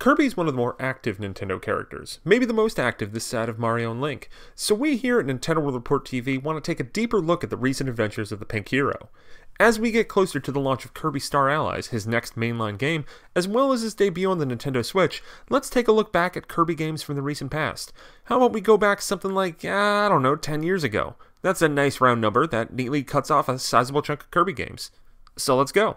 Kirby's one of the more active Nintendo characters, maybe the most active this side of Mario and Link, so we here at Nintendo World Report TV want to take a deeper look at the recent adventures of the Pink Hero. As we get closer to the launch of Kirby Star Allies, his next mainline game, as well as his debut on the Nintendo Switch, let's take a look back at Kirby games from the recent past. How about we go back something like, 10 years ago. That's a nice round number that neatly cuts off a sizable chunk of Kirby games. So let's go.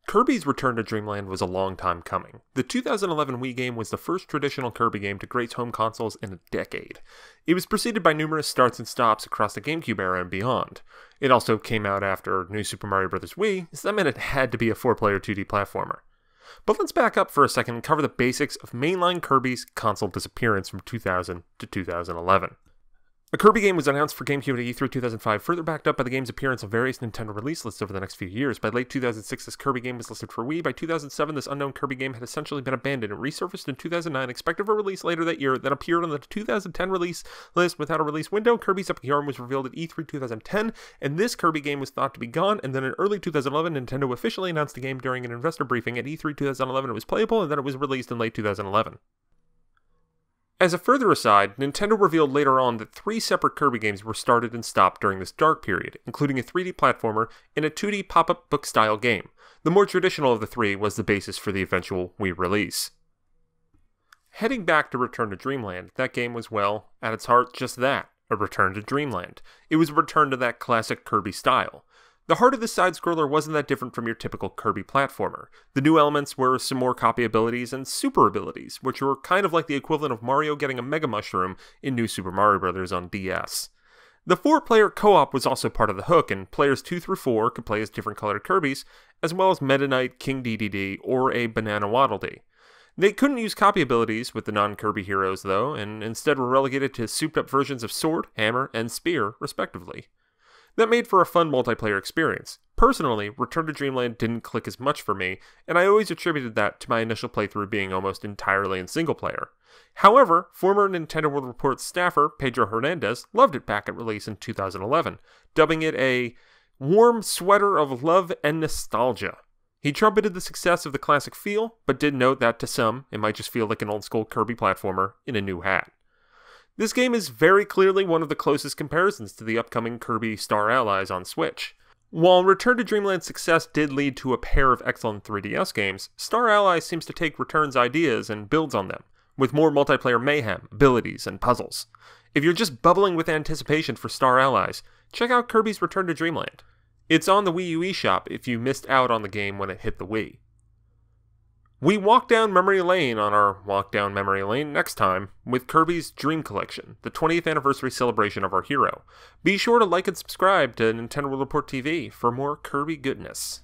Kirby's return to Dreamland was a long time coming. The 2011 Wii game was the first traditional Kirby game to grace home consoles in a decade. It was preceded by numerous starts and stops across the GameCube era and beyond. It also came out after New Super Mario Bros. Wii, so that meant it had to be a 4-player 2D platformer. But let's back up for a second and cover the basics of mainline Kirby's console disappearance from 2000 to 2011. A Kirby game was announced for GameCube at E3 2005, further backed up by the game's appearance on various Nintendo release lists over the next few years. By late 2006, this Kirby game was listed for Wii. By 2007, this unknown Kirby game had essentially been abandoned and resurfaced in 2009, expected for release later that year, then appeared on the 2010 release list without a release window. Kirby's Epic Yarn was revealed at E3 2010, and this Kirby game was thought to be gone, and then in early 2011, Nintendo officially announced the game during an investor briefing at E3 2011. It was playable, and then it was released in late 2011. As a further aside, Nintendo revealed later on that 3 separate Kirby games were started and stopped during this dark period, including a 3D platformer and a 2D pop-up book-style game. The more traditional of the 3 was the basis for the eventual Wii release. Heading back to Return to Dreamland, that game was, well, at its heart, just that, a return to Dreamland. It was a return to that classic Kirby style. The heart of this side-scroller wasn't that different from your typical Kirby platformer. The new elements were some more copy abilities and super abilities, which were kind of like the equivalent of Mario getting a Mega Mushroom in New Super Mario Bros. On DS. The 4-player co-op was also part of the hook, and players 2 through 4 could play as different colored Kirbys, as well as Meta Knight, King Dedede, or a Banana Waddle Dee. They couldn't use copy abilities with the non-Kirby heroes, though, and instead were relegated to souped-up versions of Sword, Hammer, and Spear, respectively. That made for a fun multiplayer experience. Personally, Return to Dreamland didn't click as much for me, and I always attributed that to my initial playthrough being almost entirely in single-player. However, former Nintendo World Report staffer Pedro Hernandez loved it back at release in 2011, dubbing it a warm sweater of love and nostalgia. He trumpeted the success of the classic feel, but did note that to some, it might just feel like an old-school Kirby platformer in a new hat. This game is very clearly one of the closest comparisons to the upcoming Kirby Star Allies on Switch. While Return to Dreamland's success did lead to a pair of excellent 3DS games, Star Allies seems to take Return's ideas and builds on them, with more multiplayer mayhem, abilities, and puzzles. If you're just bubbling with anticipation for Star Allies, check out Kirby's Return to Dreamland. It's on the Wii U eShop if you missed out on the game when it hit the Wii. We walk down memory lane on our walk down memory lane next time with Kirby's Dream Collection, the 20th anniversary celebration of our hero. Be sure to like and subscribe to Nintendo World Report TV for more Kirby goodness.